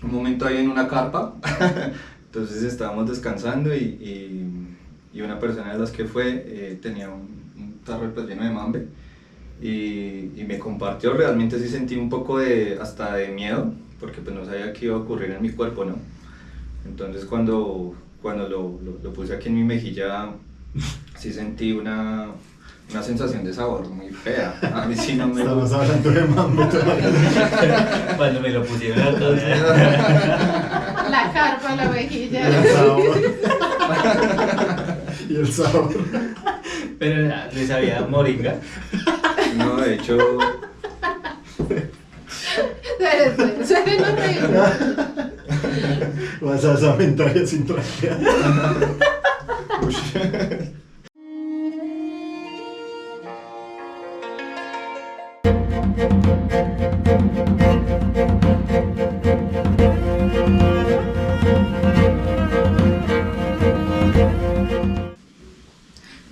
un momento ahí en una carpa, entonces estábamos descansando y una persona de las que fue tenía un tarro pues, lleno de mambe y me compartió. Realmente sí sentí un poco hasta de miedo, porque pues no sabía qué iba a ocurrir en mi cuerpo, ¿no? Entonces cuando lo puse aquí en mi mejilla, sí sentí una sensación de sabor muy fea. A mí sí no me Estamos hablando de mambo todavía. Cuando me lo pusieron acá. La carpa, la mejilla. El sabor. Y el sabor. Pero le sabía moringa. No, de hecho, Suelen los reír. Vas a esa ventaria sin trajear.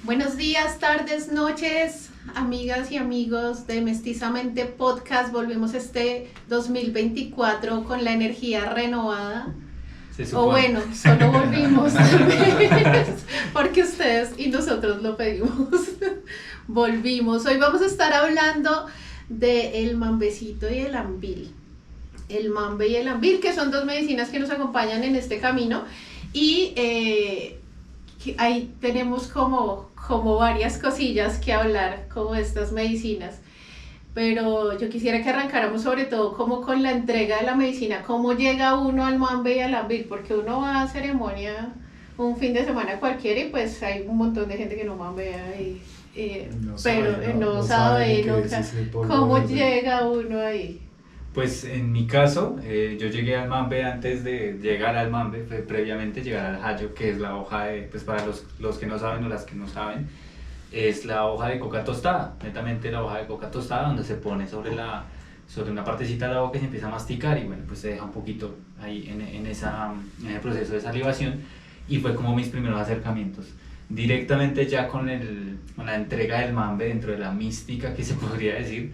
Buenos días, tardes, noches, amigas y amigos de Mestizamente Podcast. Volvemos este 2024 con la energía renovada. O bueno, solo volvimos porque ustedes y nosotros lo pedimos. Volvimos. Hoy vamos a estar hablando del mambecito y el ambil. El mambe y el ambil, que son dos medicinas que nos acompañan en este camino. Y ahí tenemos como varias cosillas que hablar, como estas medicinas. Pero yo quisiera que arrancáramos sobre todo como con la entrega de la medicina, cómo llega uno al mambe y al ambil, porque uno va a ceremonia un fin de semana cualquiera y pues hay un montón de gente que no mambea pero no sabe nunca cómo llega uno ahí. Pues en mi caso, yo llegué al mambe antes de llegar al mambe, fue previamente llegar al hayo, que es la hoja de, pues para los que no saben o las que no saben, es la hoja de coca tostada, netamente la hoja de coca tostada donde se pone sobre una partecita de la boca y se empieza a masticar y bueno, pues se deja un poquito ahí en ese proceso de salivación y fue como mis primeros acercamientos. Directamente ya con la entrega del mambe dentro de la mística que se podría decir,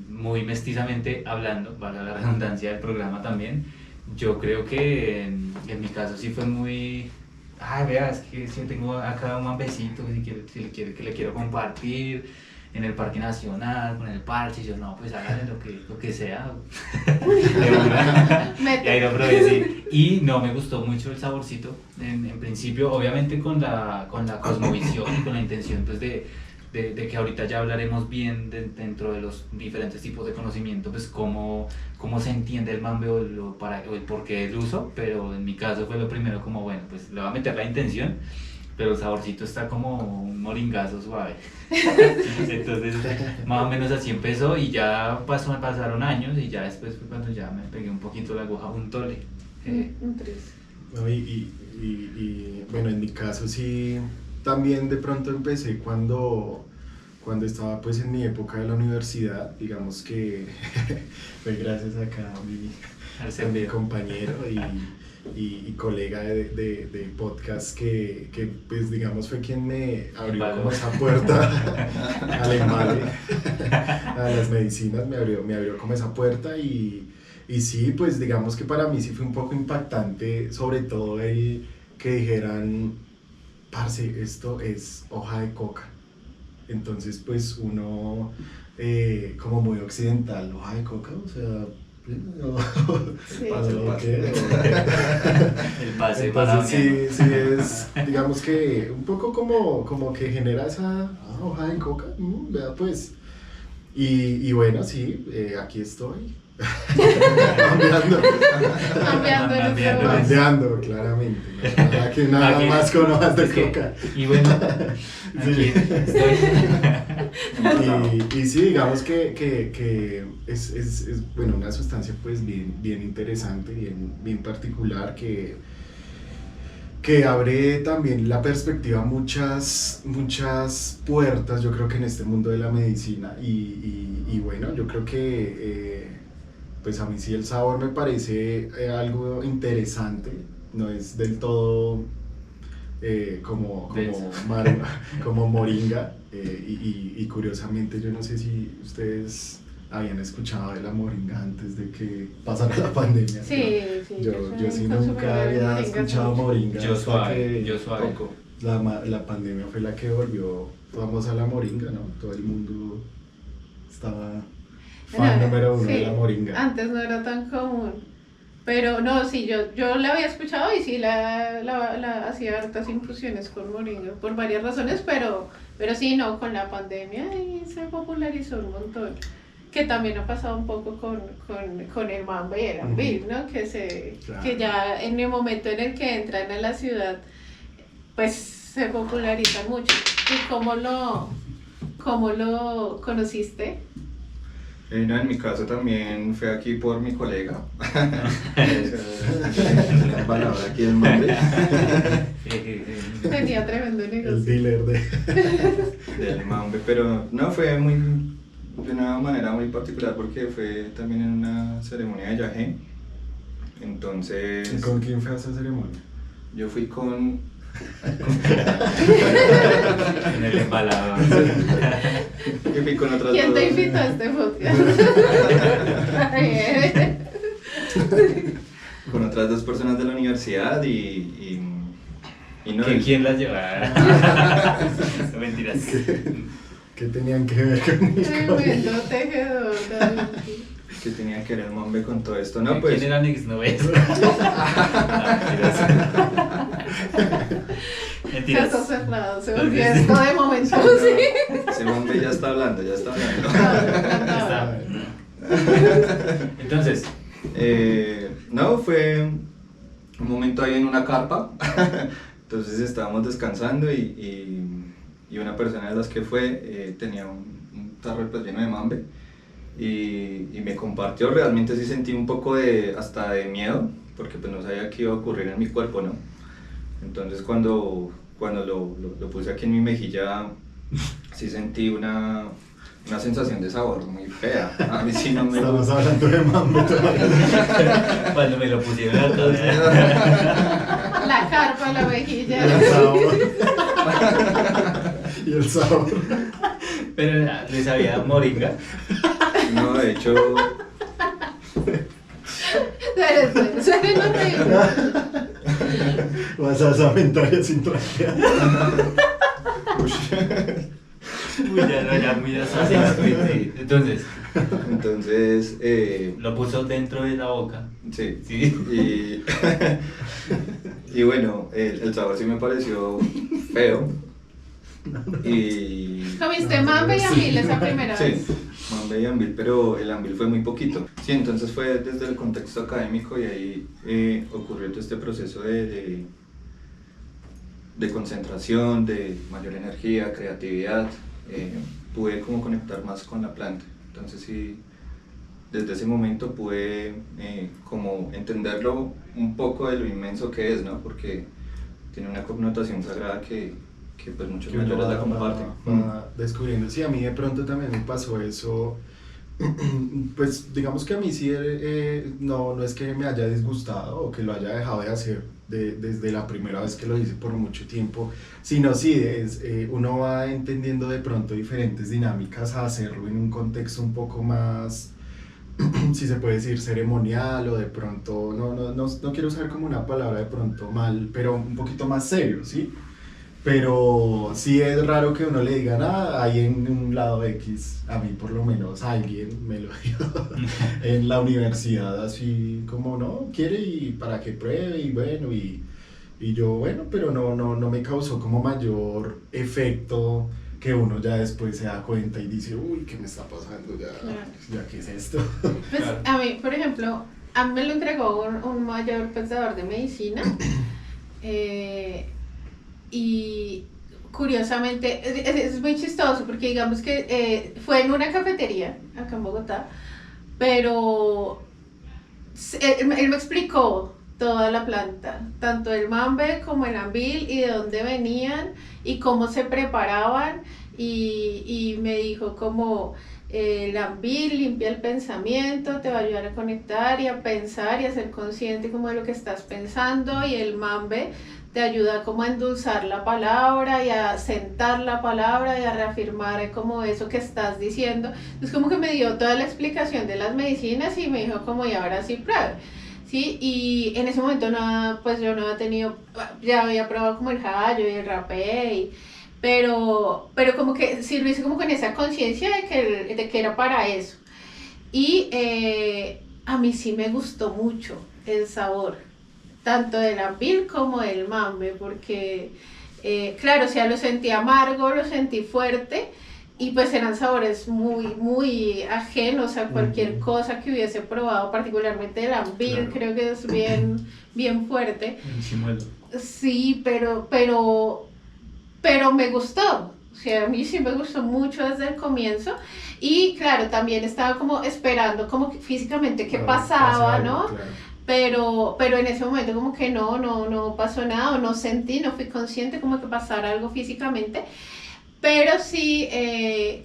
muy mestizamente hablando, valga la redundancia del programa también, yo creo que en mi caso sí fue muy... Ay, veas que si tengo acá un mambecito que le quiero compartir en el Parque Nacional, con el parche, y yo no, pues háganle lo que sea. Y ahí lo probé, sí. Y no me gustó mucho el saborcito, en principio, obviamente con la cosmovisión y con la intención pues de que ahorita ya hablaremos bien dentro de los diferentes tipos de conocimiento, pues cómo se entiende el mambe o el porqué del uso, pero en mi caso fue lo primero como, bueno, pues le voy a meter la intención, pero el saborcito está como un moringazo suave. Entonces, más o menos así empezó y ya pasaron años y ya después fue cuando ya me pegué un poquito la aguja, un tole. Un 3. No, bueno, en mi caso sí, también de pronto empecé cuando estaba pues en mi época de la universidad, digamos que fue gracias acá a mi compañero y colega de podcast que pues digamos fue quien me abrió como esa puerta al embale, a las medicinas, me abrió como esa puerta y sí, pues digamos que para mí sí fue un poco impactante, sobre todo el que dijeran, parce, esto es hoja de coca. Entonces pues uno como muy occidental, hoja de coca, o sea, no, Sí. El pase. Entonces sí es, digamos que un poco como que genera esa hoja de coca, vea pues, y bueno, sí, aquí estoy. Cambiando, claramente. Aquí nada más con hojas de coca. Y bueno, aquí estoy. Y sí, digamos que es bueno, una sustancia pues bien interesante, bien particular, que abre también la perspectiva a muchas puertas, yo creo que en este mundo de la medicina. Y bueno, yo creo que pues a mí sí el sabor me parece algo interesante, no es del todo como moringa, y curiosamente yo no sé si ustedes habían escuchado de la moringa antes de que pasara la pandemia. Sí, sí. Yo sí nunca había escuchado moringa. Yo hasta que suave. La pandemia fue la que volvió famosa la moringa, ¿no? Todo el mundo estaba fan número uno de la moringa. Antes no era tan común. Pero no, sí, yo la había escuchado y sí la hacía hartas infusiones con moringa por varias razones, pero sí, no, con la pandemia y se popularizó un montón. Que también ha pasado un poco con el mambe y el ambil, ¿no? Claro. Que ya en el momento en el que entran a la ciudad, pues se popularizan mucho. ¿Y cómo lo conociste? No, en mi caso también fue aquí por mi colega. La palabra aquí en Mambe. Tenía tremendo El negocio. dealer Del Mambe, pero no, fue de una manera muy particular porque fue también en una ceremonia de yagé. Entonces, ¿Con quién fue a esa ceremonia? yo fui con En el embalador. yo fui con otras ¿Quién te dos. invitó a este podcast? Con otras dos personas de la universidad y no, ¿Quién las llevará? No, mentiras. ¿Qué tenían que ver con Tremendo tejedor, David. que tenía que ver el Mambe con todo esto. No, pues ¿Quién eran exnovios? Mentiras. Caso cerrado, se Tal volvió vez. esto de momento, sí. ese Mambe ya está hablando. Está. Entonces, No, fue un momento ahí en una carpa. Entonces estábamos descansando y una persona de las que fue tenía un tarro pues lleno de Mambe y me compartió. Realmente sí sentí un poco hasta de miedo porque pues no sabía qué iba a ocurrir en mi cuerpo, ¿no? Entonces cuando lo puse aquí en mi mejilla sí sentí una sensación de sabor muy fea. A mí sí no me Estamos hablando de mambe todavía. cuando me lo pusieron a todo. La carpa, la vejilla. El sabor. Y el sabor. Pero les había moringa. No, de hecho, Suele no reír. Vas a esa ventana sin trajear. Uy, ya muy asociado. Entonces, lo puso dentro de la boca. sí. Sí. Y bueno, el sabor sí me pareció feo. Y ¿Comiste mambe y ambil esa primera sí, vez? Mambe y ambil, pero el ambil fue muy poquito. Sí, entonces fue desde el contexto académico y ahí ocurrió todo este proceso de concentración, de mayor energía, creatividad. Pude como conectar más con la planta. Entonces sí, desde ese momento pude como entenderlo un poco de lo inmenso que es, ¿no? Porque tiene una connotación sagrada que pues muchos mayores la comparten. Va descubriendo. Sí, a mí de pronto también me pasó eso. Pues digamos que a mí sí no es que me haya disgustado o que lo haya dejado de hacer desde la primera vez que lo hice por mucho tiempo, sino sí, uno va entendiendo de pronto diferentes dinámicas a hacerlo en un contexto un poco más, si se puede decir, ceremonial o de pronto, no quiero usar como una palabra de pronto mal, pero un poquito más serio, ¿sí? Pero sí es raro que uno le diga nada, ahí en un lado X, a mí por lo menos alguien me lo dio en la universidad, así como no, quiere y para que pruebe y bueno, y yo bueno, pero no me causó como mayor efecto que uno ya después se da cuenta y dice, uy, ¿qué me está pasando ya? Claro. ¿Ya qué es esto? Pues a mí, por ejemplo, a mí me lo entregó un mayor pensador de medicina. Y curiosamente, es muy chistoso porque digamos que fue en una cafetería acá en Bogotá, pero él me explicó toda la planta, tanto el mambe como el ambil y de dónde venían y cómo se preparaban y me dijo como El ambil limpia el pensamiento, te va a ayudar a conectar y a pensar y a ser consciente como de lo que estás pensando, y el mambe te ayuda como a endulzar la palabra y a sentar la palabra y a reafirmar como eso que estás diciendo. Entonces como que me dio toda la explicación de las medicinas y me dijo como y ahora sí pruebe. Sí, y en ese momento nada, pues yo no había tenido, ya había probado como el hayo y el rapé, pero como que sí lo hice como con esa conciencia de que era para eso. Y a mí sí me gustó mucho el sabor, tanto del ambil como del mambe, porque claro, o sea, lo sentí amargo, lo sentí fuerte, y pues eran sabores muy ajenos a cualquier cosa que hubiese probado, particularmente el ambil, claro. Creo que es bien fuerte. Sí, pero me gustó, o sea, a mí sí me gustó mucho desde el comienzo, y claro, también estaba como esperando como físicamente qué pasaba, ¿no? Claro. Pero en ese momento como que no pasó nada, o no sentí, no fui consciente como que pasara algo físicamente, pero sí,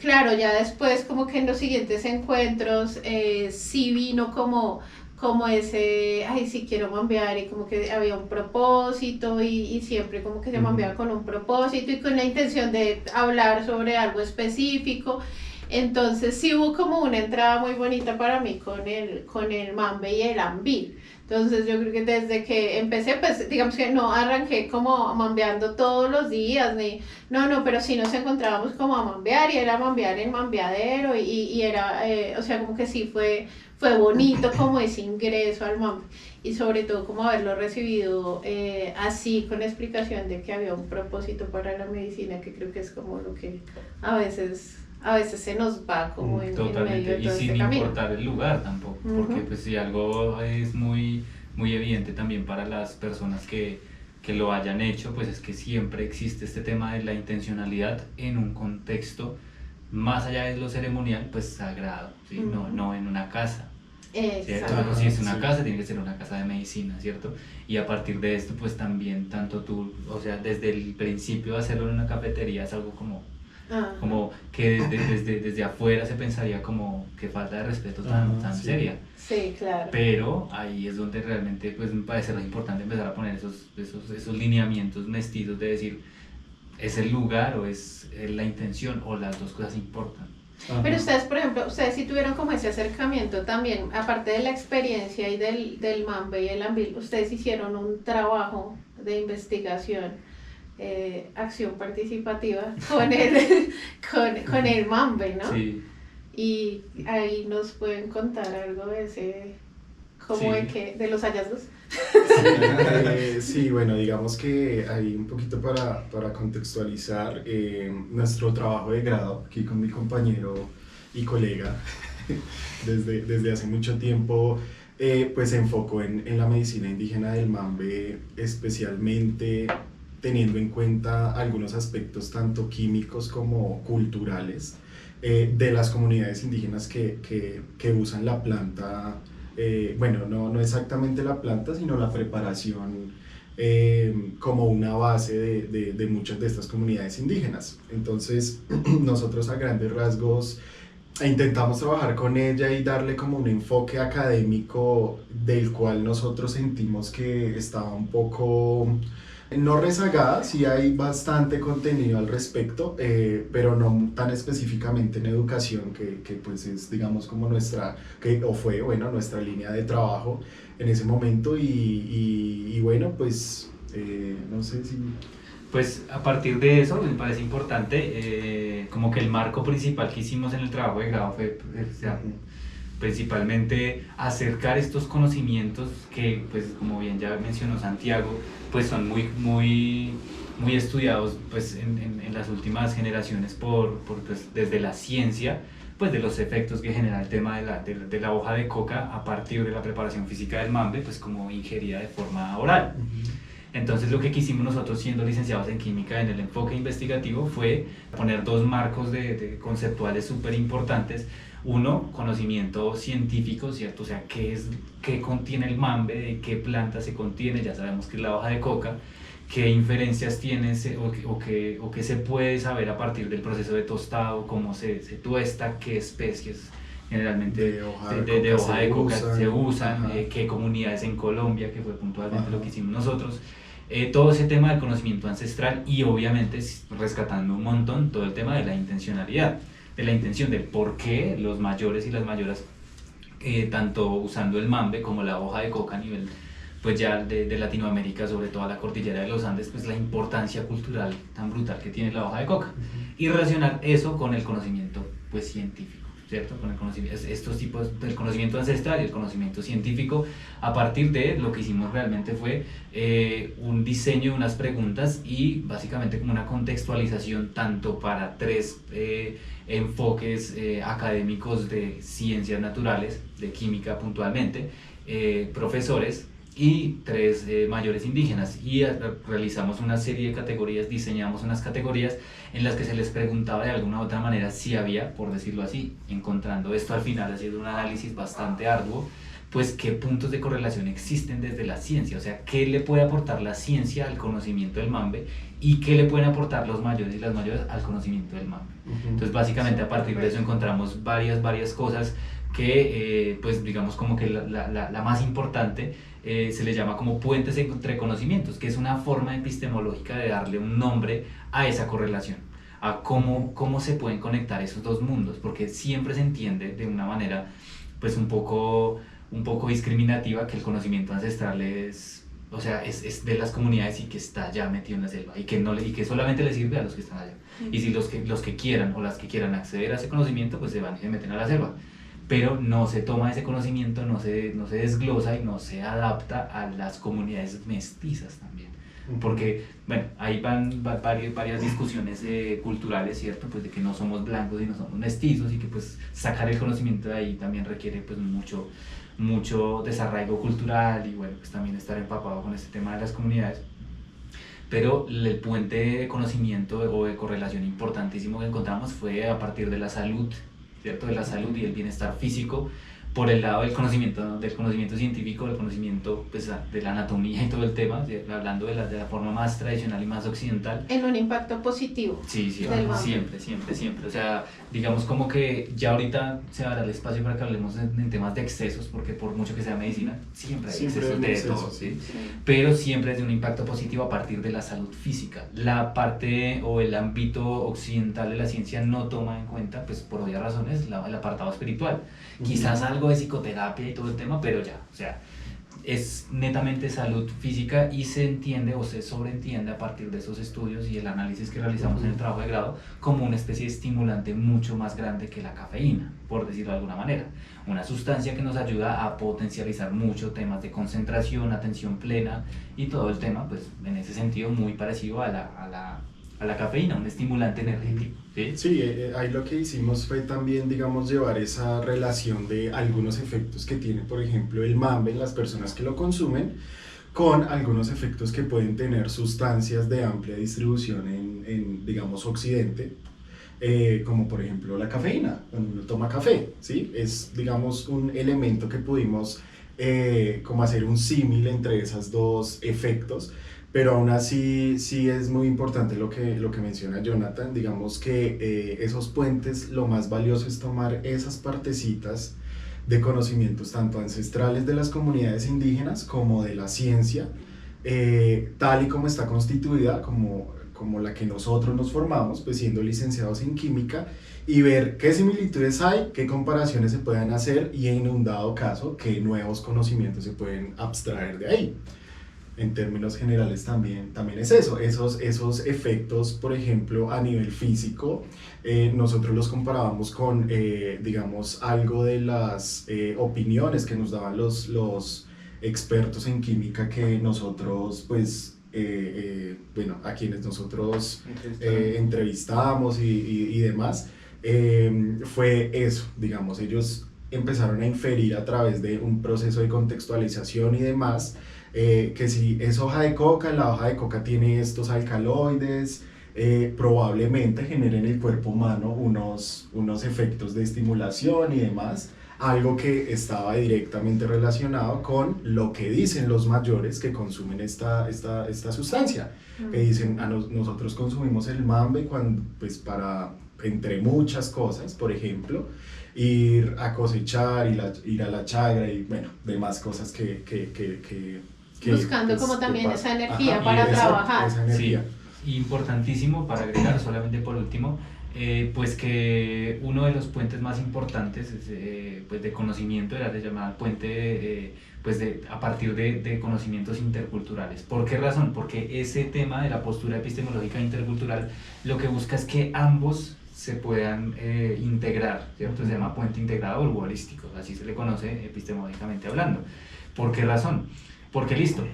claro, ya después como que en los siguientes encuentros sí vino como ese, ay, sí quiero mambear, y como que había un propósito, y siempre como que se mambeaba con un propósito y con la intención de hablar sobre algo específico. Entonces sí hubo como una entrada muy bonita para mí con el mambe y el ambil. Entonces yo creo que desde que empecé, pues digamos que no arranqué como mambeando todos los días, pero sí nos encontrábamos como a mambear, y era mambear en mambeadero, y era, o sea, como que sí fue bonito como ese ingreso al mambe, y sobre todo como haberlo recibido así, con la explicación de que había un propósito para la medicina, que creo que es como lo que a veces se nos va como en medio de todo y sin importar el lugar tampoco, porque pues si algo es muy evidente también para las personas que lo hayan hecho, pues es que siempre existe este tema de la intencionalidad en un contexto más allá de lo ceremonial, pues sagrado, ¿sí? No en una casa. ¿Cierto? Si es una casa, tiene que ser una casa de medicina, ¿cierto? Y a partir de esto, pues también tanto tú, o sea, desde el principio de hacerlo en una cafetería es algo como que desde afuera se pensaría como que falta de respeto tan sí. seria. Sí, claro. Pero ahí es donde realmente pues me parece importante empezar a poner esos lineamientos mestizos de decir, ¿es el lugar o es la intención, o las dos cosas importan? Pero ustedes, por ejemplo, ustedes sí tuvieron como ese acercamiento también, aparte de la experiencia y del mambe y el ambil, ustedes hicieron un trabajo de investigación, acción participativa con el mambe, ¿no? Sí. Y ahí nos pueden contar algo de ese, como de los hallazgos. Sí, bueno, digamos que ahí un poquito para contextualizar, nuestro trabajo de grado aquí con mi compañero y colega desde hace mucho tiempo, pues se enfocó en la medicina indígena del mambe, especialmente teniendo en cuenta algunos aspectos tanto químicos como culturales de las comunidades indígenas que usan la planta. Bueno, no exactamente la planta, sino la preparación como una base de muchas de estas comunidades indígenas. Entonces, nosotros a grandes rasgos intentamos trabajar con ella y darle como un enfoque académico del cual nosotros sentimos que estaba un poco, no rezagada, sí hay bastante contenido al respecto, pero no tan específicamente en educación, que pues es, digamos, como nuestra línea de trabajo en ese momento, y bueno, pues no sé si... Pues a partir de eso me parece importante, como que el marco principal que hicimos en el trabajo de grado fue, principalmente acercar estos conocimientos que, pues como bien ya mencionó Santiago, pues son muy estudiados pues en las últimas generaciones pues, desde la ciencia, pues de los efectos que genera el tema de la hoja de coca a partir de la preparación física del mambe, pues como ingerida de forma oral. Entonces lo que quisimos nosotros, siendo licenciados en química, en el enfoque investigativo, fue poner dos marcos de conceptuales súper importantes. Uno, conocimiento científico, ¿cierto? O sea, qué contiene el mambe, de qué planta se contiene, ya sabemos que es la hoja de coca. qué inferencias tienes o qué se puede saber a partir del proceso de tostado, cómo se tuesta, qué especies generalmente de hoja de coca se usan, qué comunidades en Colombia, que fue puntualmente lo que hicimos nosotros. Todo ese tema del conocimiento ancestral y obviamente rescatando un montón todo el tema de la intencionalidad, de la intención del por qué los mayores y las mayoras, tanto usando el mambe como la hoja de coca a nivel pues ya de Latinoamérica, sobre toda la cordillera de los Andes, pues la importancia cultural tan brutal que tiene la hoja de coca y relacionar eso con el conocimiento pues científico. ¿Cierto? Con el conocimiento, estos tipos del conocimiento ancestral y el conocimiento científico, a partir de lo que hicimos realmente fue un diseño de unas preguntas y básicamente como una contextualización tanto para 3 enfoques académicos de ciencias naturales, de química puntualmente, profesores y 3 mayores indígenas, y realizamos una serie de categorías, diseñamos unas categorías en las que se les preguntaba de alguna u otra manera si había, por decirlo así, encontrando esto al final, haciendo un análisis bastante arduo, pues qué puntos de correlación existen desde la ciencia, o sea, qué le puede aportar la ciencia al conocimiento del mambe y qué le pueden aportar los mayores y las mayores al conocimiento del mambe. Entonces básicamente a partir de eso encontramos varias cosas que pues digamos como que la más importante se le llama como puentes entre conocimientos, que es una forma epistemológica de darle un nombre a esa correlación, a cómo se pueden conectar esos dos mundos, porque siempre se entiende de una manera pues un poco discriminativa que el conocimiento ancestral es de las comunidades y que está ya metido en la selva y que solamente le sirve a los que están allá. Y si los que quieran o las que quieran acceder a ese conocimiento pues se van y se meten a la selva, pero no se toma ese conocimiento, no se desglosa y no se adapta a las comunidades mestizas también. Porque, bueno, ahí van varias discusiones culturales, ¿cierto? Pues de que no somos blancos y no somos mestizos y que pues sacar el conocimiento de ahí también requiere pues mucho desarraigo cultural y bueno, pues también estar empapado con este tema de las comunidades. Pero el puente de conocimiento o de correlación importantísimo que encontramos fue a partir de la salud, ¿cierto? De la salud y el bienestar físico, por el lado del conocimiento científico, del conocimiento pues, de la anatomía y todo el tema, hablando de la forma más tradicional y más occidental. En un impacto positivo. Sí, siempre. O sea, digamos como que ya ahorita se dará el espacio para que hablemos en temas de excesos, porque por mucho que sea medicina, siempre hay excesos de todo, ¿sí? Pero siempre es de un impacto positivo a partir de la salud física. La parte o el ámbito occidental de la ciencia no toma en cuenta, pues por obvias razones, el apartado espiritual. Quizás algo de psicoterapia y todo el tema, pero ya, o sea, es netamente salud física y se entiende o se sobreentiende a partir de esos estudios y el análisis que realizamos en el trabajo de grado como una especie de estimulante mucho más grande que la cafeína, por decirlo de alguna manera. Una sustancia que nos ayuda a potencializar mucho temas de concentración, atención plena y todo el tema, pues en ese sentido muy parecido a la cafeína, un estimulante energético. Sí, ahí lo que hicimos fue también, digamos, llevar esa relación de algunos efectos que tiene, por ejemplo, el mambe en las personas que lo consumen, con algunos efectos que pueden tener sustancias de amplia distribución en digamos, Occidente, como por ejemplo la cafeína, cuando uno toma café, ¿sí? Es, digamos, un elemento que pudimos como hacer un símil entre esos dos efectos. Pero aún así sí es muy importante lo que menciona Jonathan, digamos que esos puentes, lo más valioso es tomar esas partecitas de conocimientos tanto ancestrales de las comunidades indígenas como de la ciencia, tal y como está constituida, como la que nosotros nos formamos, pues siendo licenciados en química, y ver qué similitudes hay, qué comparaciones se pueden hacer y en un dado caso, qué nuevos conocimientos se pueden abstraer de ahí. En términos generales también es eso, esos efectos, por ejemplo, a nivel físico, nosotros los comparábamos con, digamos, algo de las opiniones que nos daban los expertos en química que nosotros, pues, bueno, a quienes nosotros entrevistamos y demás, fue eso, digamos, ellos empezaron a inferir a través de un proceso de contextualización y demás, que si es hoja de coca, la hoja de coca tiene estos alcaloides, probablemente generen en el cuerpo humano unos efectos de estimulación y demás, algo que estaba directamente relacionado con lo que dicen los mayores que consumen esta sustancia. Que dicen, nosotros consumimos el mambe cuando, pues para, entre muchas cosas, por ejemplo, ir a cosechar, ir a la chagra y bueno, demás cosas que buscando pues, como también esa energía ajá, para trabajar. esa energía. Sí, importantísimo para agregar, solamente por último, pues que uno de los puentes más importantes pues de conocimiento era de llamar puente pues a partir de conocimientos interculturales. ¿Por qué razón? Porque ese tema de la postura epistemológica intercultural lo que busca es que ambos se puedan integrar, ¿cierto? Se llama puente integrador u holístico, así se le conoce epistemológicamente hablando. ¿Por qué razón? Porque listo,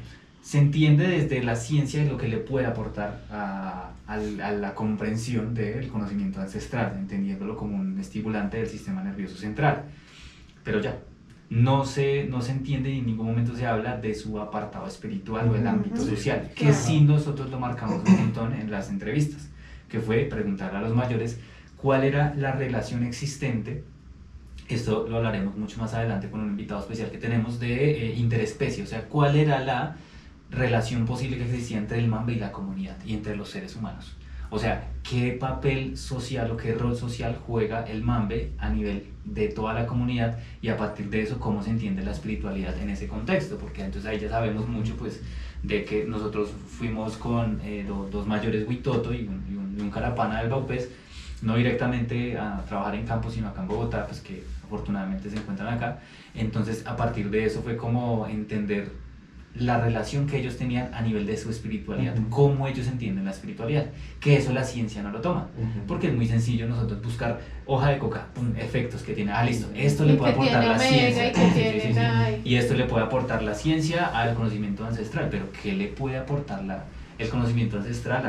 se entiende desde la ciencia lo que le puede aportar a la comprensión del conocimiento ancestral, entendiéndolo como un estimulante del sistema nervioso central. Pero ya, no se entiende y en ningún momento se habla de su apartado espiritual o el ámbito social, que sí nosotros lo marcamos un montón en las entrevistas, que fue preguntar a los mayores cuál era la relación existente. Esto lo hablaremos mucho más adelante con un invitado especial que tenemos de interespecie, o sea, cuál era la relación posible que existía entre el mambe y la comunidad y entre los seres humanos. O sea, qué papel social o qué rol social juega el mambe a nivel de toda la comunidad y a partir de eso cómo se entiende la espiritualidad en ese contexto, porque entonces ahí ya sabemos mucho pues de que nosotros fuimos con dos mayores Huitoto y un Carapana del Baupés, no directamente a trabajar en campo, sino acá en Bogotá, pues que afortunadamente se encuentran acá. Entonces a partir de eso fue como entender la relación que ellos tenían a nivel de su espiritualidad, cómo ellos entienden la espiritualidad, que eso la ciencia no lo toma, porque es muy sencillo nosotros buscar hoja de coca, efectos que tiene, listo, esto le puede aportar la ciencia, y esto le puede aportar la ciencia al conocimiento ancestral, pero ¿qué le puede aportar el conocimiento ancestral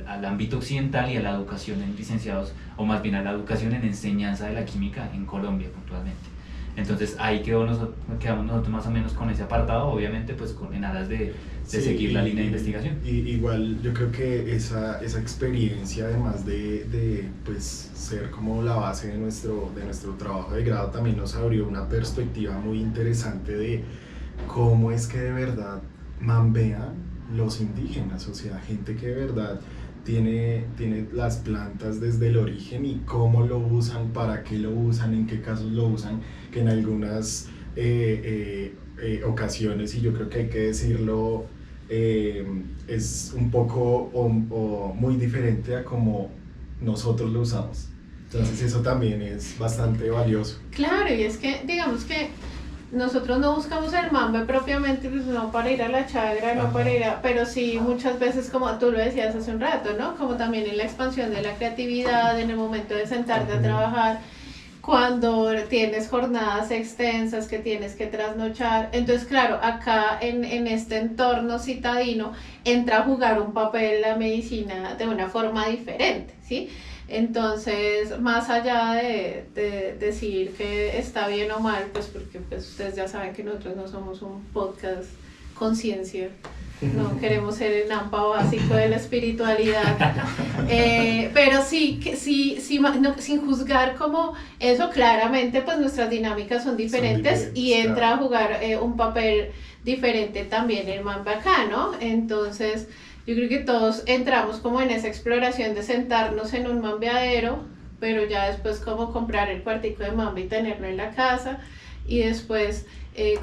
al ámbito occidental y a la educación en licenciados, o más bien a la educación en enseñanza de la química en Colombia puntualmente? Entonces ahí quedamos nosotros más o menos con ese apartado, obviamente pues en aras de seguir la línea de investigación. Igual yo creo que esa experiencia, además de pues ser como la base de nuestro trabajo de grado, también nos abrió una perspectiva muy interesante de cómo es que de verdad mambean los indígenas, o sea, gente que de verdad tiene las plantas desde el origen y cómo lo usan, para qué lo usan, en qué casos lo usan, que en algunas ocasiones, y yo creo que hay que decirlo, es un poco o muy diferente a como nosotros lo usamos. Entonces eso también es bastante valioso. Claro, y es que digamos que nosotros no buscamos el mambe propiamente, pues no para ir a la chagra, no para ir a, pero sí muchas veces, como tú lo decías hace un rato, ¿no? Como también en la expansión de la creatividad, en el momento de sentarte a trabajar, cuando tienes jornadas extensas que tienes que trasnochar. Entonces, claro, acá en este entorno citadino entra a jugar un papel la medicina de una forma diferente, ¿sí? Entonces, más allá de decir que está bien o mal, pues porque pues, ustedes ya saben que nosotros no somos un podcast con ciencia, no queremos ser el NAMPA básico de la espiritualidad, pero sí, no, sin juzgar como eso, claramente pues nuestras dinámicas son diferentes y entra a jugar un papel diferente también el mambe acá, ¿no? Entonces yo creo que todos entramos como en esa exploración de sentarnos en un mambeadero, pero ya después como comprar el cuartico de mambe y tenerlo en la casa, y después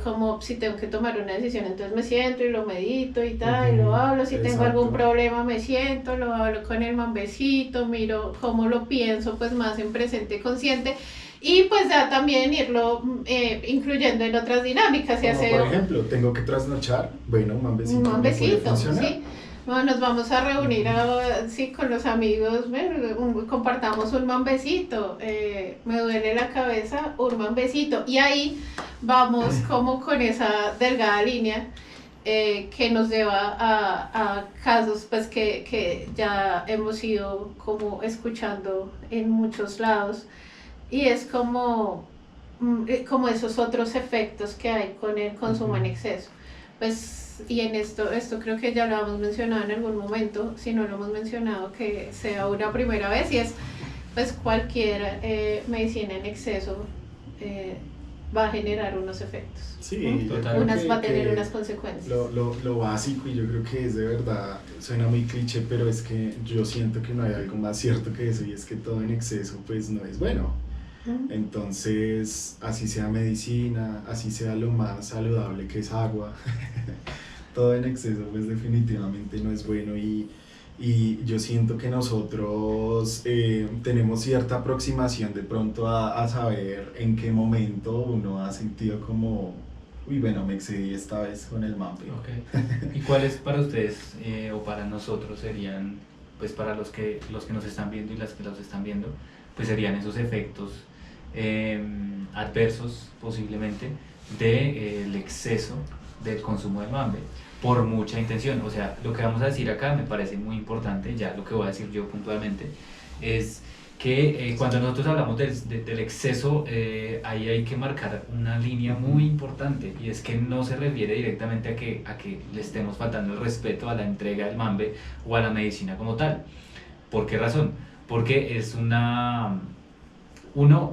como si tengo que tomar una decisión, entonces me siento y lo medito y tal, y lo hablo, si tengo algún problema me siento, lo hablo con el mambecito, miro cómo lo pienso pues más en presente consciente, y pues ya también irlo incluyendo en otras dinámicas. Por ejemplo, tengo que trasnochar, bueno, un mambecito, ¿sí? Bueno, nos vamos a reunir sí, con los amigos, compartamos un mambecito, me duele la cabeza, un mambecito, y ahí vamos como con esa delgada línea que nos lleva a casos pues que ya hemos ido como escuchando en muchos lados, y es como esos otros efectos que hay con el consumo en exceso, pues. Y en esto creo que ya lo hemos mencionado en algún momento, si no lo hemos mencionado, que sea una primera vez, y es pues cualquier medicina en exceso va a generar unos efectos. Sí, Va a tener unas consecuencias. Lo básico, y yo creo que es de verdad, suena muy cliché, pero es que yo siento que no hay algo más cierto que eso, y es que todo en exceso pues no es bueno. Entonces, así sea medicina, así sea lo más saludable que es agua, todo en exceso pues definitivamente no es bueno, y yo siento que nosotros tenemos cierta aproximación de pronto a saber en qué momento uno ha sentido como, uy, bueno, me excedí esta vez con el mambe. Okay. ¿Y cuáles para ustedes o para nosotros serían, pues para los que nos están viendo y las que los están viendo, pues serían esos efectos adversos posiblemente del exceso del consumo del mambe por mucha intención? O sea, lo que vamos a decir acá me parece muy importante, ya lo que voy a decir yo puntualmente, es que cuando nosotros hablamos del exceso, ahí hay que marcar una línea muy importante, y es que no se refiere directamente a que le estemos faltando el respeto a la entrega del mambe o a la medicina como tal. ¿Por qué razón? Porque es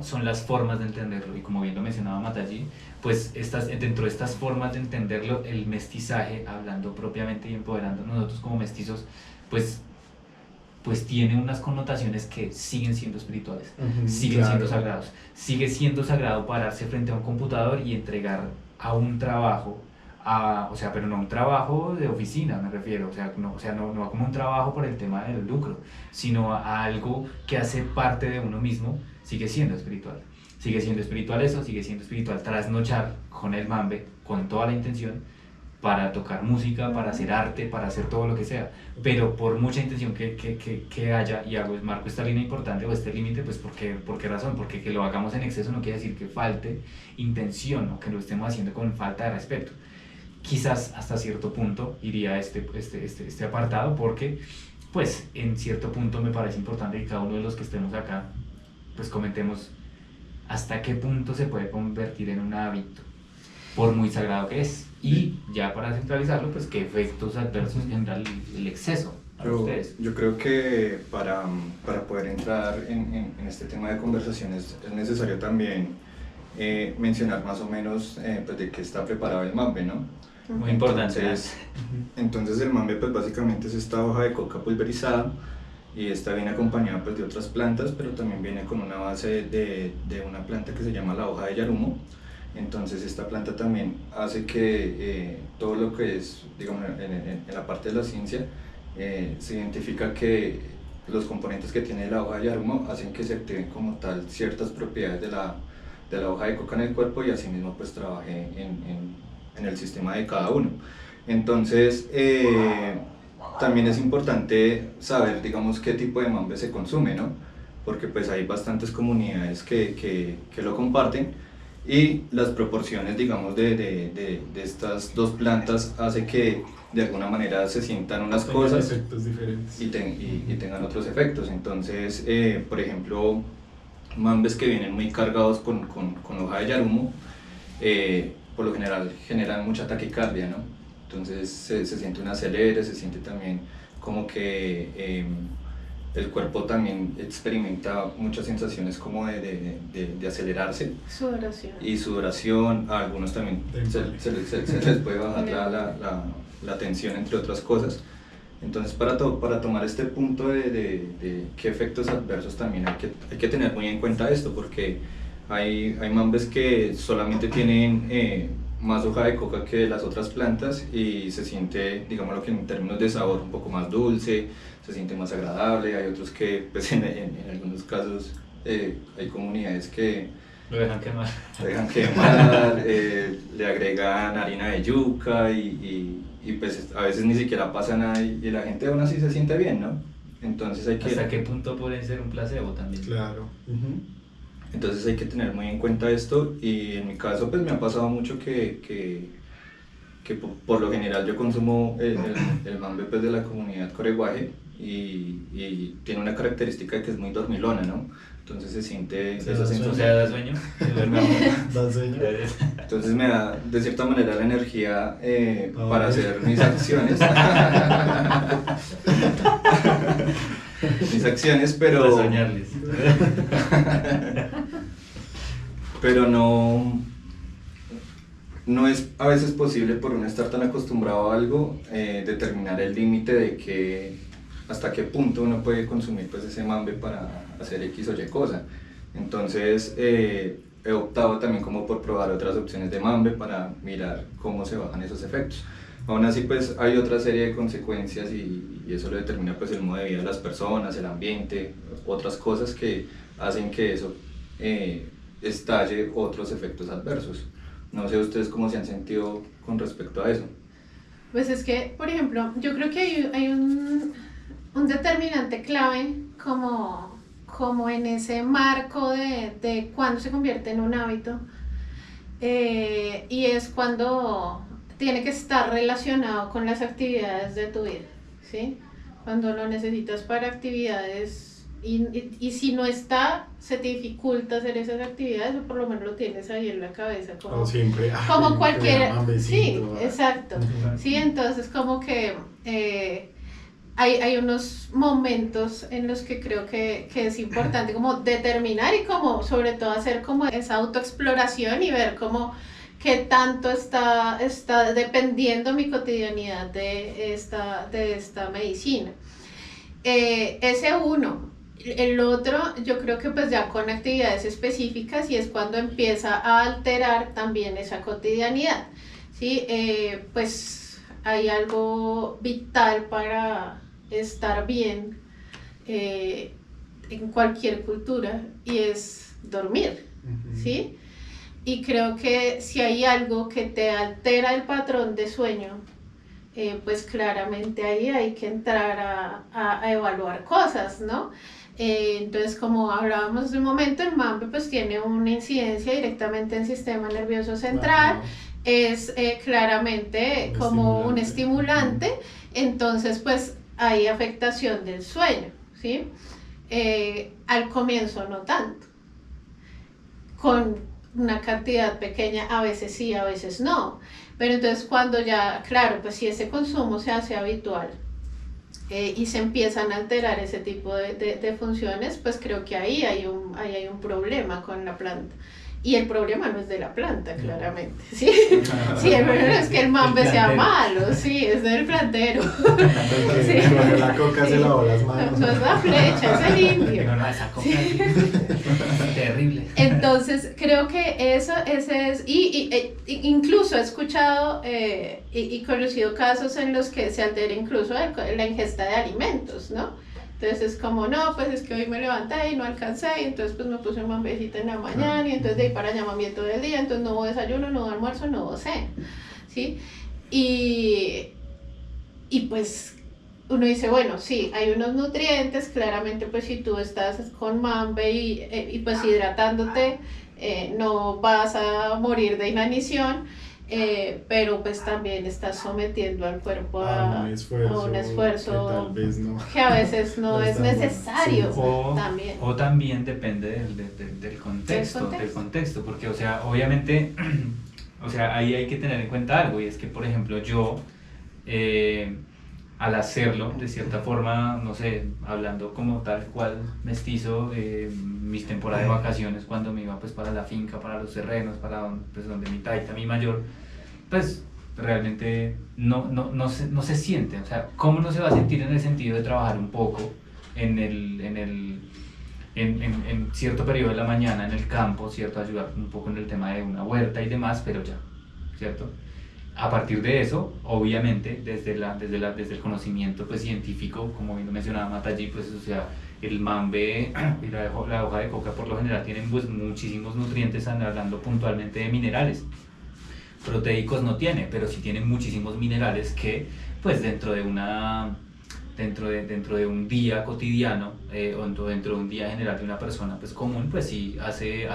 son las formas de entenderlo, y como bien lo mencionaba Matallí, pues dentro de estas formas de entenderlo, el mestizaje, hablando propiamente y empoderándonos nosotros como mestizos, pues tiene unas connotaciones que siguen siendo espirituales, siguen siendo sagrados. Sigue siendo sagrado pararse frente a un computador y entregar a un trabajo, pero no un trabajo de oficina, me refiero, no como un trabajo por el tema del lucro, sino a algo que hace parte de uno mismo. Sigue siendo espiritual. Sigue siendo espiritual eso, sigue siendo espiritual trasnochar con el mambe, con toda la intención, para tocar música, para hacer arte, para hacer todo lo que sea. Pero por mucha intención que haya, y marco esta línea importante o este límite, pues ¿por qué razón? Porque que lo hagamos en exceso no quiere decir que falte intención o que lo estemos haciendo con falta de respeto. Quizás hasta cierto punto iría este apartado, porque pues en cierto punto me parece importante que cada uno de los que estemos acá pues comentemos hasta qué punto se puede convertir en un hábito, por muy sagrado que es, y ya para centralizarlo, pues qué efectos adversos genera el exceso para ustedes. Yo creo que para poder entrar en este tema de conversaciones es necesario también mencionar más o menos pues de qué está preparado el mambe, ¿no? Muy importante. Entonces el mambe pues básicamente es esta hoja de coca pulverizada, y esta viene acompañada pues de otras plantas, pero también viene con una base de una planta que se llama la hoja de yarumo. Entonces esta planta también hace que todo lo que es, digamos, en la parte de la ciencia, se identifica que los componentes que tiene la hoja de yarumo hacen que se activen como tal ciertas propiedades de la hoja de coca en el cuerpo, y asimismo pues trabaje en el sistema de cada uno. Entonces también es importante saber, digamos, qué tipo de mambe se consume, ¿no? Porque pues hay bastantes comunidades que lo comparten, y las proporciones, digamos, de estas dos plantas hace que de alguna manera se sientan unas cosas diferentes. y tengan otros efectos. Entonces, por ejemplo, mambes que vienen muy cargados con hoja de yarumo, por lo general generan mucha taquicardia, ¿no? Entonces se siente un acelere, se siente también como que el cuerpo también experimenta muchas sensaciones como de acelerarse. Sudoración. Y sudoración, a algunos también se les puede bajar la tensión, entre otras cosas. Entonces para tomar este punto de qué efectos adversos también hay que tener muy en cuenta esto, porque hay mambes que solamente tienen más hoja de coca que las otras plantas, y se siente, digámoslo que en términos de sabor, un poco más dulce, se siente más agradable. Hay otros que pues en algunos casos hay comunidades que lo dejan quemar, le agregan harina de yuca, y pues a veces ni siquiera pasa nada, y la gente aún así se siente bien, ¿no? Entonces hay que... ¿Hasta qué punto puede ser un placebo también? Claro. Entonces hay que tener muy en cuenta esto, y en mi caso pues me ha pasado mucho que por lo general yo consumo el mambe pues de la comunidad coreguaje, y tiene una característica que es muy dormilona, ¿no? Entonces se siente esa sensación. O sea, ¿da sueño? ¿Da sueño? Entonces me da de cierta manera la energía para hacer mis acciones. Mis acciones, pero... Para soñarles. Pero no no es a veces posible por uno estar tan acostumbrado a algo, determinar el límite de que hasta qué punto uno puede consumir pues ese mambe para hacer X o Y cosa. Entonces he optado también como por probar otras opciones de mambe para mirar cómo se bajan esos efectos. Aún así pues hay otra serie de consecuencias y eso lo determina pues el modo de vida de las personas, el ambiente, otras cosas que hacen que eso estalle otros efectos adversos. No sé ustedes cómo se han sentido con respecto a eso. Pues es que, por ejemplo, yo creo que hay un determinante clave como en ese marco de cuando se convierte en un hábito, y es cuando tiene que estar relacionado con las actividades de tu vida, ¿sí? Cuando lo necesitas para actividades y si no está, se te dificulta hacer esas actividades, o por lo menos lo tienes ahí en la cabeza como, siempre, como cualquiera. Sí, besito, exacto. Sí, entonces como que hay unos momentos en los que creo que es importante como determinar y como sobre todo hacer como esa autoexploración y ver como qué tanto está dependiendo mi cotidianidad de esta medicina. Ese uno. El otro, yo creo que pues ya con actividades específicas, y es cuando empieza a alterar también esa cotidianidad, ¿sí? Pues hay algo vital para estar bien en cualquier cultura, y es dormir, ¿sí? Y creo que si hay algo que te altera el patrón de sueño, pues claramente ahí hay que entrar a evaluar cosas, ¿no? Entonces, como hablábamos hace un momento, el mambe pues tiene una incidencia directamente en el sistema nervioso central, es claramente como un estimulante, entonces pues hay afectación del sueño, ¿sí? Al comienzo no tanto, con una cantidad pequeña, a veces sí, a veces no, pero entonces cuando ya, claro, pues si ese consumo se hace habitual, y se empiezan a alterar ese tipo de funciones, pues creo que ahí hay un problema con la planta. Y el problema no es de la planta, claramente, ¿sí? Sí, el problema es que el mambe sea malo, sí, es del plantero. Sí. La coca se lavó las manos. No es la flecha, es el indio. No, esa coca es terrible. Entonces, creo que ese es, incluso he escuchado y conocido casos en los que se altera incluso la ingesta de alimentos, ¿no? Entonces es como, no, pues es que hoy me levanté y no alcancé, y entonces pues me puse un mambecito en la mañana, y entonces de ahí para allá mamé todo el día, entonces no hubo desayuno, no hubo almuerzo, no hubo cena, ¿sí? Y pues uno dice, bueno, sí, hay unos nutrientes, claramente pues si tú estás con mambe y pues hidratándote, no vas a morir de inanición, pero pues también estás sometiendo al cuerpo a un esfuerzo que tal vez no, que a veces no es necesario. Sí. O también depende del contexto, porque o sea, obviamente, o sea, ahí hay que tener en cuenta algo, y es que por ejemplo yo al hacerlo de cierta forma, no sé, hablando como tal cual mestizo, mis temporadas de vacaciones cuando me iba pues para la finca, para los terrenos, para donde mi taita, mi mayor, pues realmente no se siente, o sea, ¿cómo no se va a sentir en el sentido de trabajar un poco en cierto periodo de la mañana en el campo, ¿cierto? Ayudar un poco en el tema de una huerta y demás, pero ya, ¿cierto? A partir de eso, obviamente, desde el conocimiento pues, científico, como bien lo mencionaba Matallí, pues, o sea, el mambe y la hoja de coca por lo general tienen pues, muchísimos nutrientes, hablando puntualmente de minerales. Proteicos no tiene, pero sí tiene muchísimos minerales que pues dentro de un día cotidiano o dentro de un día general de una persona pues común, pues sí hace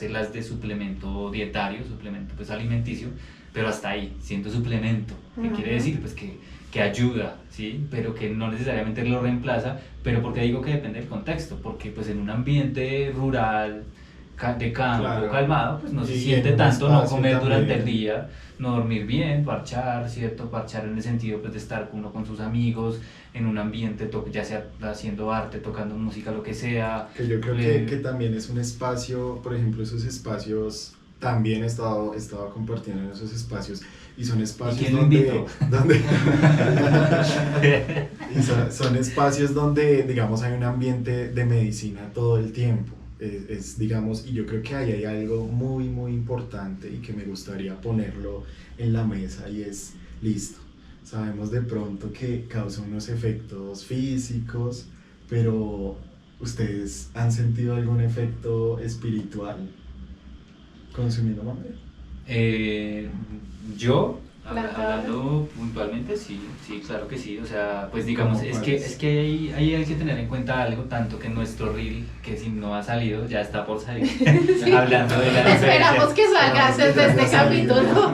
las de suplemento dietario, suplemento pues alimenticio, pero hasta ahí, siendo suplemento, ¿qué quiere decir? Pues que ayuda, ¿sí? Pero que no necesariamente lo reemplaza. Pero ¿por qué digo que depende del contexto? Porque pues en un ambiente rural, de campo, claro, calmado, pues no se siente tanto no comer también durante el día, no dormir bien, parchar, ¿cierto? Parchar en el sentido pues, de estar uno con sus amigos, en un ambiente, ya sea haciendo arte, tocando música, lo que sea. Que yo creo que también es un espacio, por ejemplo, esos espacios también he estado compartiendo en esos espacios y son espacios ¿Y donde y son espacios donde, digamos, hay un ambiente de medicina todo el tiempo. Digamos, y yo creo que ahí hay algo muy, muy importante y que me gustaría ponerlo en la mesa y es, listo, sabemos de pronto que causa unos efectos físicos, pero ¿ustedes han sentido algún efecto espiritual consumiendo mambe? Yo, hablando puntualmente, sí, claro que sí, o sea, pues digamos, es que ahí hay que tener en cuenta algo, tanto que nuestro reel, que si no ha salido, ya está por salir, sí. Hablando de la esperamos que salga antes de este capítulo.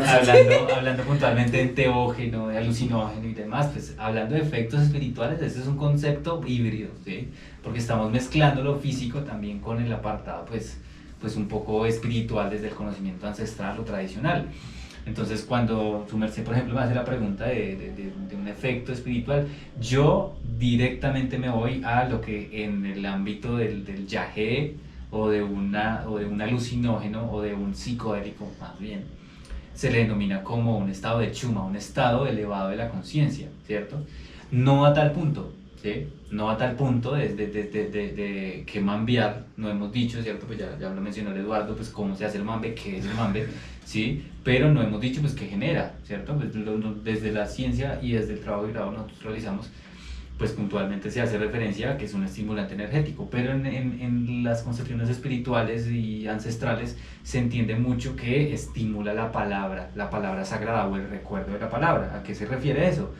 Hablando puntualmente de enteógeno, de alucinógeno y demás, pues hablando de efectos espirituales, ese es un concepto híbrido, ¿sí? Porque estamos mezclando lo físico también con el apartado, pues un poco espiritual desde el conocimiento ancestral o tradicional. Entonces, cuando su merced, por ejemplo, me hace la pregunta de un efecto espiritual, yo directamente me voy a lo que en el ámbito del yagé o de un alucinógeno o de un psicodélico, más bien, se le denomina como un estado de chuma, un estado elevado de la conciencia, ¿cierto? No a tal punto, ¿sí? No a tal punto de que mambear, no hemos dicho, ¿cierto? Pues ya lo mencionó el Eduardo, pues cómo se hace el mambe, qué es el mambe, ¿sí? Pero no hemos dicho pues qué genera, ¿cierto? Pues desde la ciencia y desde el trabajo de grado nosotros realizamos, pues puntualmente se hace referencia a que es un estimulante energético, pero en las concepciones espirituales y ancestrales se entiende mucho que estimula la palabra sagrada o el recuerdo de la palabra. ¿A qué se refiere eso?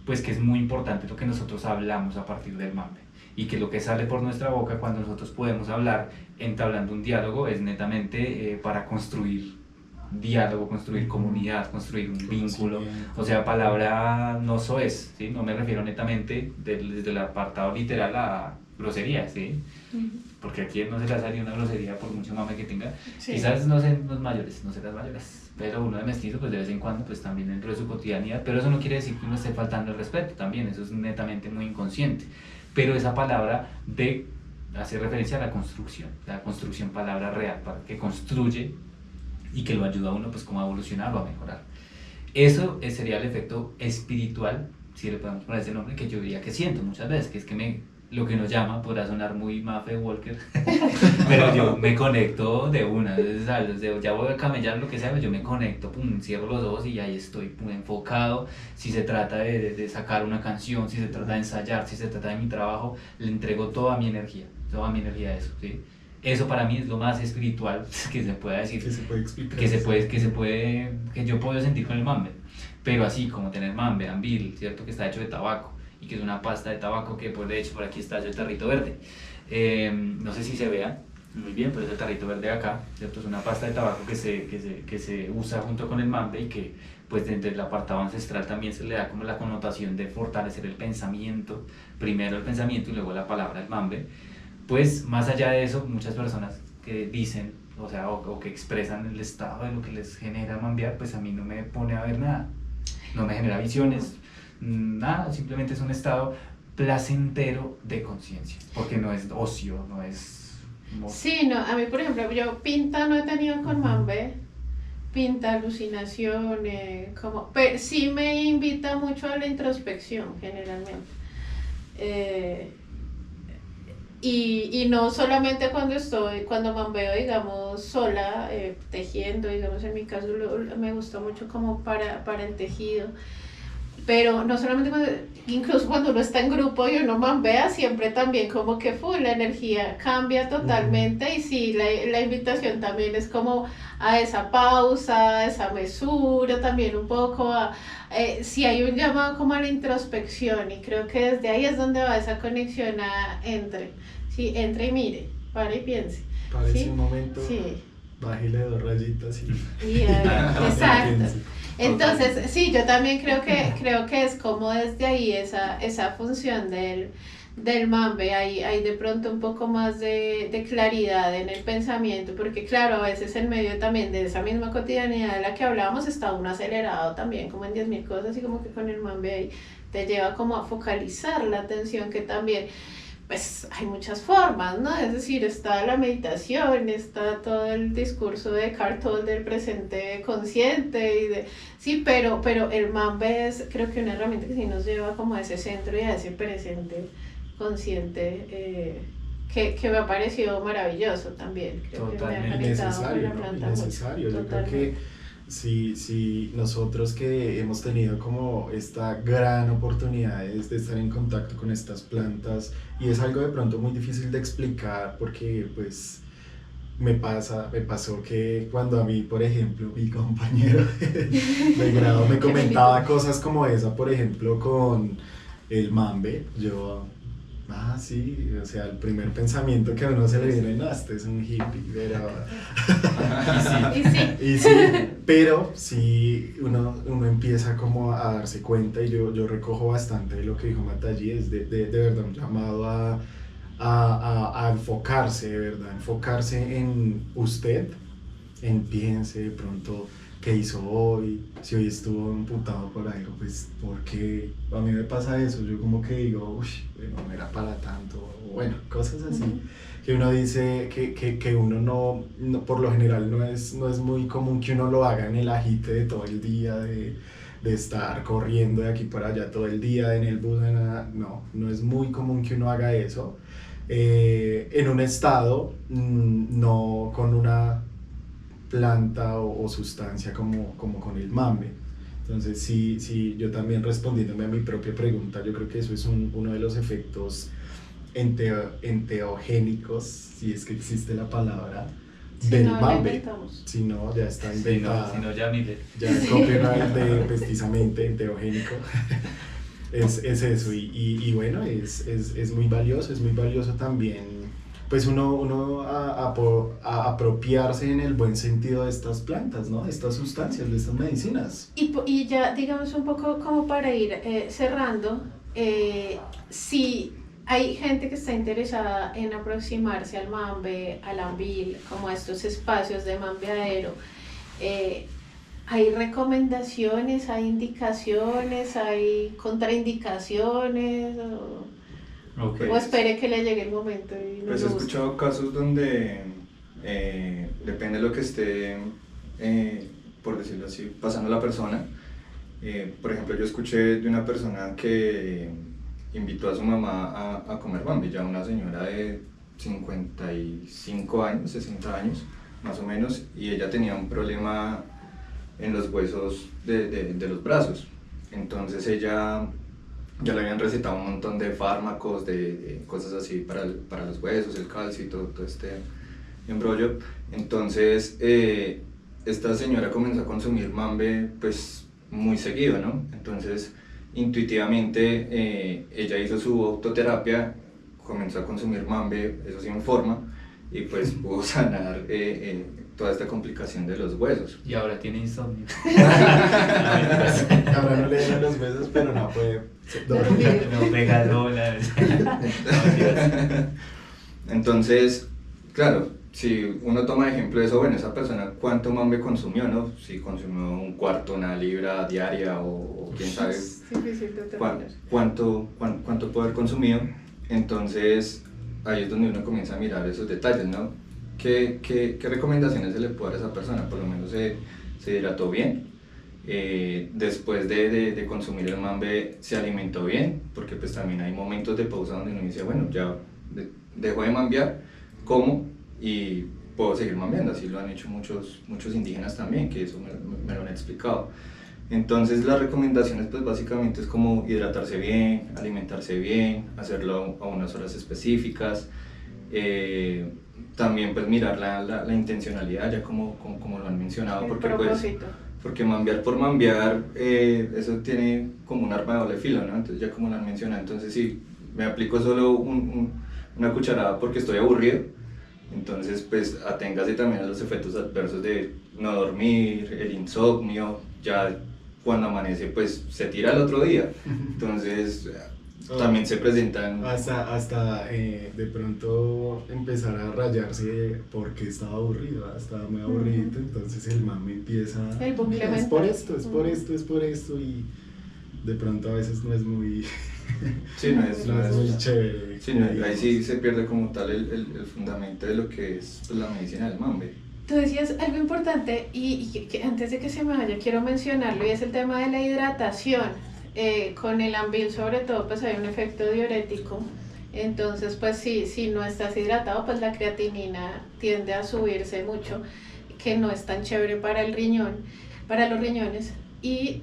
Pues que es muy importante lo que nosotros hablamos a partir del mambe y que lo que sale por nuestra boca cuando nosotros podemos hablar entablando un diálogo es netamente para construir diálogo, construir comunidad, construir un vínculo, o sea, palabra no soez, ¿sí? No me refiero netamente desde el apartado literal a grosería, ¿sí? Porque aquí no se le ha salido una grosería por mucho mame que tenga, sí. Quizás no sé los mayores, no sé las mayores, pero uno de mestizo pues de vez en cuando pues también dentro de su cotidianidad, pero eso no quiere decir que uno esté faltando el respeto, también eso es netamente muy inconsciente, pero esa palabra hace referencia a la construcción palabra real, para que construye y que lo ayuda a uno pues como a evolucionar o a mejorar. Eso sería el efecto espiritual, si le podemos poner ese nombre, que yo diría que siento muchas veces, que es que lo que nos llama, podrá sonar muy Mafe Walker, pero yo me conecto de una, ya voy a camellar lo que sea, yo me conecto, pum, cierro los ojos y ahí estoy pum, enfocado, si se trata de sacar una canción, si se trata de ensayar, si se trata de mi trabajo, le entrego toda mi energía a eso, ¿sí? Eso para mí es lo más espiritual que se puede decir, que se puede explicar, que yo puedo sentir con el mambe, pero así como tener mambe, ambil, ¿cierto? Que está hecho de tabaco y que es una pasta de tabaco que pues de hecho por aquí está el tarrito verde, no sé si se vea muy bien, pero es el tarrito verde de acá, ¿cierto? Es una pasta de tabaco que se usa junto con el mambe y que pues desde el apartado ancestral también se le da como la connotación de fortalecer el pensamiento, primero el pensamiento y luego la palabra, el mambe. Pues más allá de eso, muchas personas que dicen, o sea, o que expresan el estado de lo que les genera mambear, pues a mí no me pone a ver nada, no me genera visiones, nada, simplemente es un estado placentero de conciencia, porque no es ocio, no es... Sí, no, a mí por ejemplo, yo pinta no he tenido con mambe, pinta, alucinaciones, pero sí me invita mucho a la introspección generalmente. Y no solamente cuando mambeo, digamos, sola, tejiendo, digamos, en mi caso me gusta mucho como para el tejido, pero no solamente incluso cuando uno está en grupo y uno mambea, siempre también como que la energía cambia totalmente y sí, la invitación también es como a esa pausa, a esa mesura, también un poco sí hay un llamado como a la introspección y creo que desde ahí es donde va esa conexión entre y mire, pare y piense. Parece ¿sí? un momento, sí. Bájale 2 rayitas y exacto. Entonces, sí, yo también creo que es como desde ahí esa función del mambe, hay de pronto un poco más de claridad en el pensamiento, porque claro, a veces en medio también de esa misma cotidianidad de la que hablábamos está uno acelerado también, como en 10.000 cosas y como que con el mambe ahí te lleva como a focalizar la atención que también... pues hay muchas formas, ¿no? Es decir, está la meditación, está todo el discurso de Eckhart Tolle del presente consciente y de sí, pero el Mambe es creo que una herramienta que sí nos lleva como a ese centro y a ese presente consciente que me ha parecido maravilloso también. Creo Totalmente. que me ha conectado con la ¿no? planta Innecesario. mucho. Yo creo que si nosotros que hemos tenido como esta gran oportunidad de estar en contacto con estas plantas, y es algo de pronto muy difícil de explicar porque pues me pasó que cuando a mí, por ejemplo, mi compañero de grado me comentaba cosas como esa, por ejemplo, con el Mambe, yo... sí, o sea, el primer pensamiento que a uno se le viene, no, este es un hippie, pero... y sí, pero sí, uno empieza como a darse cuenta, y yo recojo bastante de lo que dijo Matallí, es de verdad un llamado a enfocarse, de verdad, enfocarse en usted, piense de pronto qué hizo hoy, si hoy estuvo emputado por algo, pues porque a mí me pasa eso, yo como que digo, uy, bueno, no era para tanto, bueno, cosas así, que uno dice que uno no, por lo general no es muy común que uno lo haga en el agite de todo el día, de estar corriendo de aquí para allá todo el día, en el bus, no es muy común que uno haga eso, en un estado, no con una planta o sustancia como con el Mambe. Entonces sí, yo también respondiéndome a mi propia pregunta, yo creo que eso es uno de los efectos enteogénicos, si es que existe la palabra, del Mambe. Si no, ya está inventada. Si no, ya mire. Ya copyright de pestisamente enteogénico. Es eso, y bueno, es muy valioso también, pues uno a apropiarse en el buen sentido de estas plantas, ¿no? De estas sustancias, de estas medicinas. Y ya, digamos, un poco como para ir cerrando, si hay gente que está interesada en aproximarse al Mambe, al Ambil, como a estos espacios de mambeadero, ¿hay recomendaciones, hay indicaciones, hay contraindicaciones? O espere que le llegue el momento y no pues he escuchado casos donde depende de lo que esté, por decirlo así, pasando la persona. Por ejemplo, yo escuché de una persona que invitó a su mamá a comer Mambe, ya una señora de 55 años, 60 años más o menos, y ella tenía un problema en los huesos de los brazos. Entonces ella ya le habían recetado un montón de fármacos, de cosas así para los huesos, el calcio y todo este embrollo. Entonces esta señora comenzó a consumir Mambe pues muy seguido, ¿no? Entonces intuitivamente ella hizo su autoterapia, comenzó a consumir Mambe, eso sí en forma, y pues pudo sanar toda esta complicación de los huesos. Y ahora tiene insomnio. Ahora no le dan los huesos, pero no puede dormir. No pega dólares. Entonces, claro, si uno toma ejemplo de eso, bueno, esa persona cuánto Mambe consumió, ¿no? Si consumió un cuarto, una libra diaria o quién sabe cuánto puede haber consumido. Entonces ahí es donde uno comienza a mirar esos detalles, ¿no? ¿Qué recomendaciones se le puede dar a esa persona? Por lo menos se hidrató bien, después de consumir el Mambe se alimentó bien, porque pues también hay momentos de pausa donde uno dice, bueno, ya dejo de mambear, como y puedo seguir mambeando, así lo han hecho muchos indígenas también, que eso me lo han explicado. Entonces las recomendaciones pues básicamente es como hidratarse bien, alimentarse bien, hacerlo a unas horas específicas, también pues mirar la intencionalidad, ya como lo han mencionado, porque mambear por mambear, eso tiene como un arma de doble filo, ¿no? Entonces ya como lo han mencionado, entonces si me aplico solo una cucharada porque estoy aburrido, entonces pues aténgase también a los efectos adversos de no dormir, el insomnio, ya cuando amanece pues se tira al otro día, entonces también se presentan... Hasta de pronto empezar a rayarse porque estaba aburrido, estaba muy aburrido, entonces el mami empieza... El bucle es por esto, y de pronto a veces no es muy... Sí, no es muy chévere. Sí, no, ahí sí se pierde como tal el fundamento de lo que es pues, la medicina del mambe. Tú decías algo importante y que antes de que se me vaya quiero mencionarlo, y es el tema de la hidratación. Con el Ambil sobre todo pues hay un efecto diurético, entonces pues si no estás hidratado pues la creatinina tiende a subirse mucho, que no es tan chévere para el riñón, para los riñones, y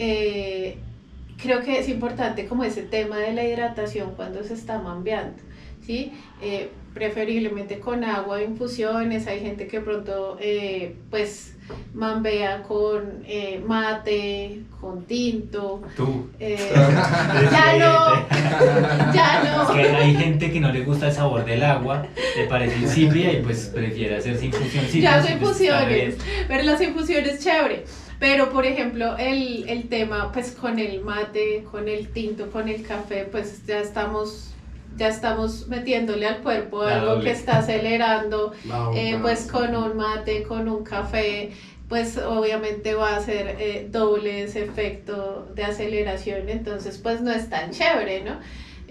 creo que es importante como ese tema de la hidratación cuando se está mambeando, ¿sí? Preferiblemente con agua de infusiones. Hay gente que pronto pues mambea con mate, con tinto. Tú. Ya no. Es que hay gente que no le gusta el sabor del agua, le parece insípida y pues prefiere hacerse infusiones. Ya hago infusiones, pero las infusiones chévere. Pero por ejemplo el tema pues con el mate, con el tinto, con el café, pues ya estamos metiéndole al cuerpo algo que está acelerando, pues con un mate, con un café, pues obviamente va a hacer doble ese efecto de aceleración, entonces pues no es tan chévere, ¿no?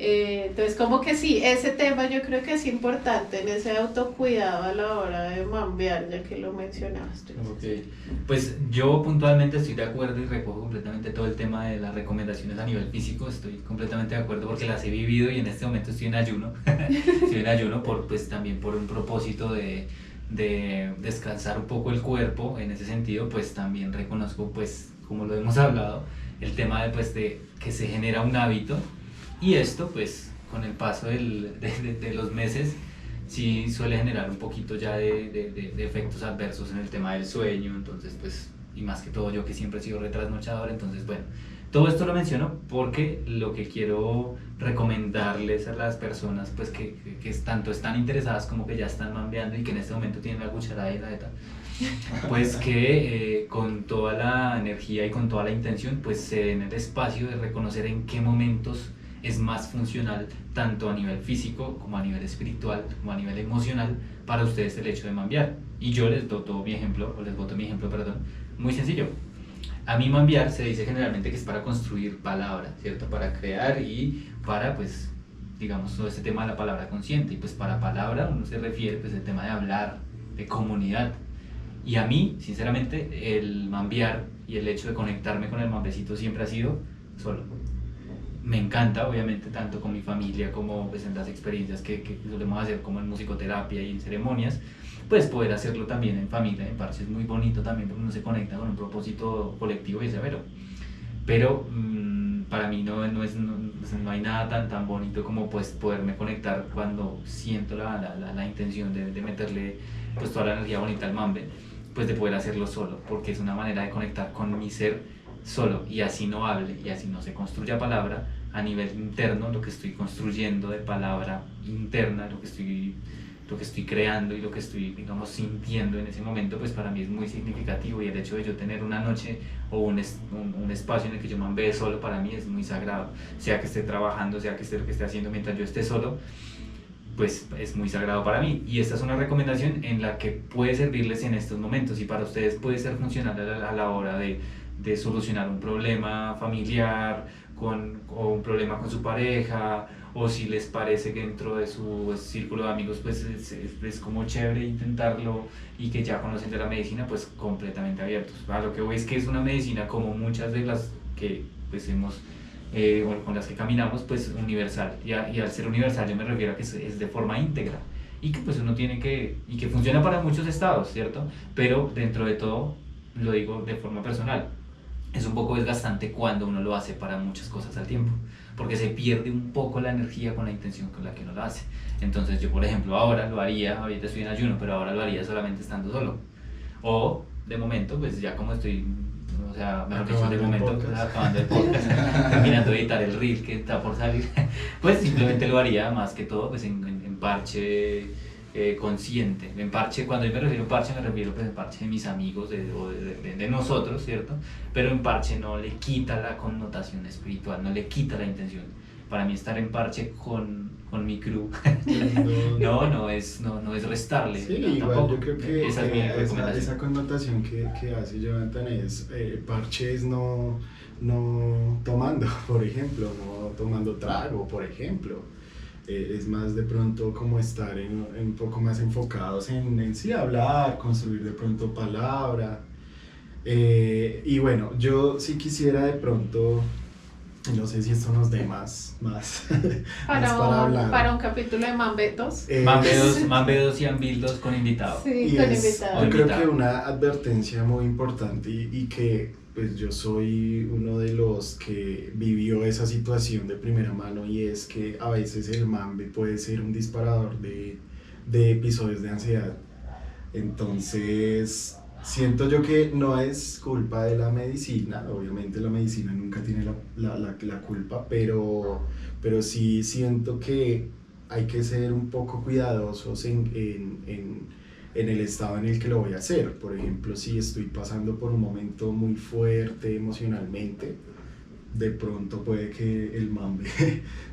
Entonces como que sí, ese tema yo creo que es importante en ese autocuidado a la hora de mambear, ya que lo mencionaste. Okay. Pues yo puntualmente estoy de acuerdo y recojo completamente todo el tema de las recomendaciones a nivel físico, estoy completamente de acuerdo porque las he vivido y en este momento estoy en ayuno, pues también por un propósito de descansar un poco el cuerpo. En ese sentido pues también reconozco, pues como lo hemos hablado, el tema de que se genera un hábito. Y esto, pues, con el paso de los meses, sí suele generar un poquito ya de efectos adversos en el tema del sueño, entonces, pues, y más que todo yo que siempre he sido retrasnochador, entonces, bueno, todo esto lo menciono porque lo que quiero recomendarles a las personas, pues, que tanto están interesadas como que ya están mambeando y que en este momento tienen la cucharada y la eta, pues que con toda la energía y con toda la intención, pues, se den el espacio de reconocer en qué momentos es más funcional tanto a nivel físico como a nivel espiritual como a nivel emocional para ustedes el hecho de mambear. Y yo les boto mi ejemplo, muy sencillo. A mí mambear se dice generalmente que es para construir palabra, ¿cierto? Para crear y para, pues, digamos, todo este tema de la palabra consciente. Y pues para palabra uno se refiere pues al tema de hablar, de comunidad. Y a mí, sinceramente, el mambear y el hecho de conectarme con el mambecito siempre ha sido solo. Me encanta, obviamente, tanto con mi familia como pues, en las experiencias que solemos hacer como en musicoterapia y en ceremonias, pues poder hacerlo también en familia, en parche es muy bonito también porque uno se conecta con un propósito colectivo y severo. Pero para mí no hay nada tan bonito como pues poderme conectar cuando siento la intención de meterle pues toda la energía bonita al mambe, pues de poder hacerlo solo, porque es una manera de conectar con mi ser solo, y así no hable y así no se construya palabra a nivel interno, lo que estoy construyendo de palabra interna, lo que estoy creando y lo que estoy, digamos, sintiendo en ese momento, pues para mí es muy significativo. Y el hecho de yo tener una noche o un espacio en el que yo mambee solo, para mí es muy sagrado, sea que esté trabajando, sea que esté lo que esté haciendo mientras yo esté solo, pues es muy sagrado para mí. Y esta es una recomendación en la que puede servirles en estos momentos y para ustedes puede ser funcional a la hora de solucionar un problema familiar o un problema con su pareja, o si les parece que dentro de su círculo de amigos pues es como chévere intentarlo y que ya conocen de la medicina, pues completamente abiertos. A lo que voy es que es una medicina como muchas de las que pues con las que caminamos, pues universal, y al ser universal yo me refiero a que es de forma íntegra y que pues uno tiene y que funciona para muchos estados, ¿cierto? Pero dentro de todo, lo digo de forma personal, es un poco desgastante cuando uno lo hace para muchas cosas al tiempo, porque se pierde un poco la energía con la intención con la que uno lo hace. Entonces yo, por ejemplo, ahora estoy en ayuno, pero ahora lo haría solamente estando solo. O, de momento, pues ya como estoy, o sea, mejor dicho, de momento, pues, acabando el podcast, terminando de editar el reel que está por salir, pues simplemente lo haría más que todo pues en parche consciente. En parche, cuando yo me refiero a parche, me refiero pues en parche de mis amigos, de nosotros, ¿cierto? Pero en parche no le quita la connotación espiritual, no le quita la intención. Para mí estar en parche con mi crew no es restarle. Sí, igual tampoco. Yo creo que esa connotación que hace Jonathan es parche es no tomando, por ejemplo, no tomando trago, por ejemplo. Es más de pronto como estar un poco más enfocados en sí hablar, construir de pronto palabra. Y bueno, yo sí quisiera de pronto, no sé si esto nos dé más para hablar. Para un capítulo de Mambetos. Mambedos y Ambildos con invitados. Sí, con invitados. Yo creo que una advertencia muy importante y que pues yo soy uno de los que vivió esa situación de primera mano, y es que a veces el mambe puede ser un disparador de episodios de ansiedad. Entonces siento yo que no es culpa de la medicina, obviamente la medicina nunca tiene la culpa, pero sí siento que hay que ser un poco cuidadosos en el estado en el que lo voy a hacer. Por ejemplo, si estoy pasando por un momento muy fuerte emocionalmente, de pronto puede que el mambe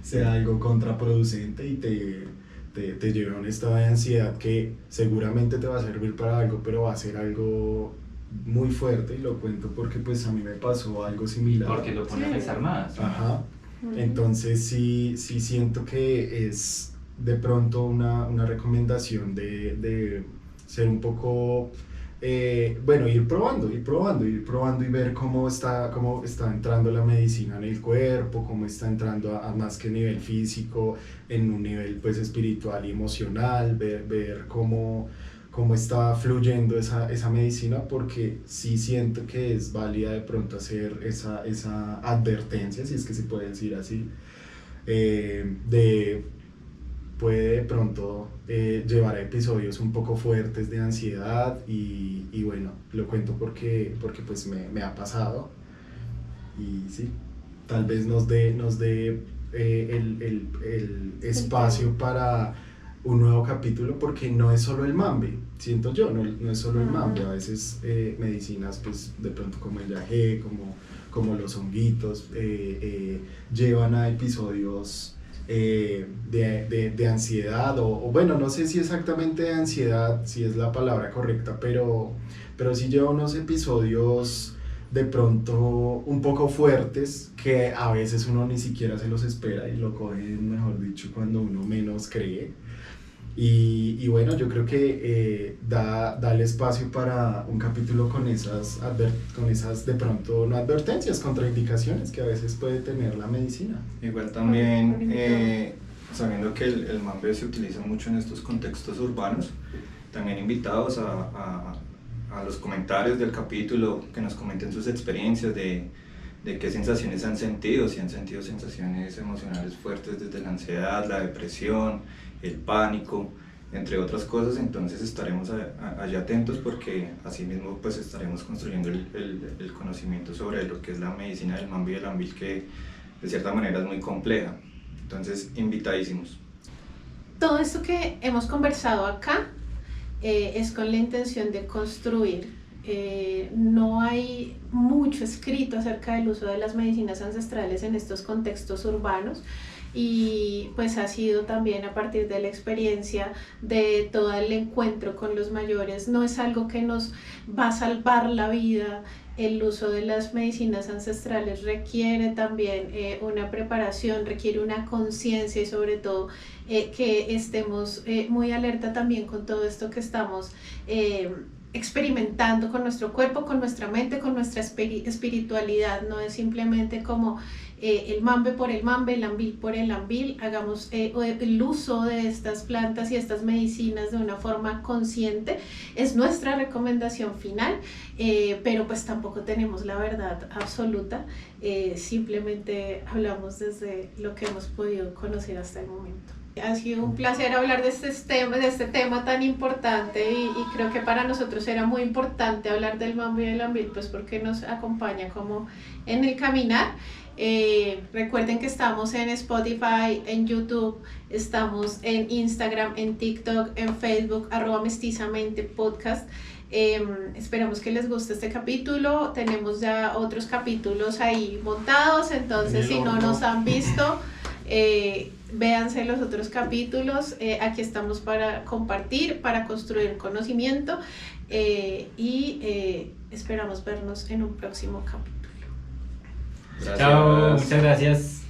sea algo contraproducente y te lleve a un estado de ansiedad que seguramente te va a servir para algo, pero va a ser algo muy fuerte, y lo cuento porque pues a mí me pasó algo similar. Porque lo pone a pensar más. Ajá. Entonces sí siento que es de pronto una recomendación de ser un poco, ir probando y ver cómo está entrando la medicina en el cuerpo, cómo está entrando a más que nivel físico, en un nivel pues espiritual y emocional, ver cómo está fluyendo esa medicina, porque sí siento que es válida de pronto hacer esa advertencia, si es que se puede decir así, puede de pronto llevar a episodios un poco fuertes de ansiedad, y bueno, lo cuento porque pues me ha pasado, y sí, tal vez nos dé el espacio para un nuevo capítulo, porque no es solo el mambe, siento yo, no es solo el mambe. A veces medicinas pues de pronto como el yagé, como los honguitos, llevan a episodios de ansiedad, o bueno, no sé si exactamente de ansiedad, si es la palabra correcta, pero sí lleva unos episodios de pronto un poco fuertes, que a veces uno ni siquiera se los espera y lo coge, mejor dicho, cuando uno menos cree. Y bueno, yo creo que da el espacio para un capítulo con esas de pronto, no advertencias, contraindicaciones que a veces puede tener la medicina. Igual también, sabiendo que el mambe se utiliza mucho en estos contextos urbanos, también invitados a los comentarios del capítulo, que nos comenten sus experiencias de qué sensaciones han sentido, si han sentido sensaciones emocionales fuertes desde la ansiedad, la depresión, el pánico, entre otras cosas. Entonces estaremos allá atentos, porque así mismo pues estaremos construyendo el conocimiento sobre lo que es la medicina del mambe y del ambil, que de cierta manera es muy compleja. Entonces, invitadísimos. Todo esto que hemos conversado acá es con la intención de construir. No hay mucho escrito acerca del uso de las medicinas ancestrales en estos contextos urbanos, y pues ha sido también a partir de la experiencia de todo el encuentro con los mayores. No es algo que nos va a salvar la vida. El uso de las medicinas ancestrales requiere también una preparación, requiere una conciencia, y sobre todo que estemos muy alerta también con todo esto que estamos experimentando con nuestro cuerpo, con nuestra mente, con nuestra espiritualidad. No es simplemente como el mambe por el mambe, el ambil por el ambil. Hagamos el uso de estas plantas y estas medicinas de una forma consciente. Es nuestra recomendación final, pero pues tampoco tenemos la verdad absoluta. Simplemente hablamos desde lo que hemos podido conocer hasta el momento. Ha sido un placer hablar de este tema tan importante, y creo que para nosotros era muy importante hablar del mambe y del ambil, pues porque nos acompaña como en el caminar. Recuerden que estamos en Spotify, en YouTube, estamos en Instagram, en TikTok, en Facebook, @mestizamente podcast. Esperamos que les guste este capítulo. Tenemos ya otros capítulos ahí montados, entonces si no nos han visto, véanse los otros capítulos. Aquí estamos para compartir, para construir conocimiento, y esperamos vernos en un próximo capítulo. Chao, muchas gracias.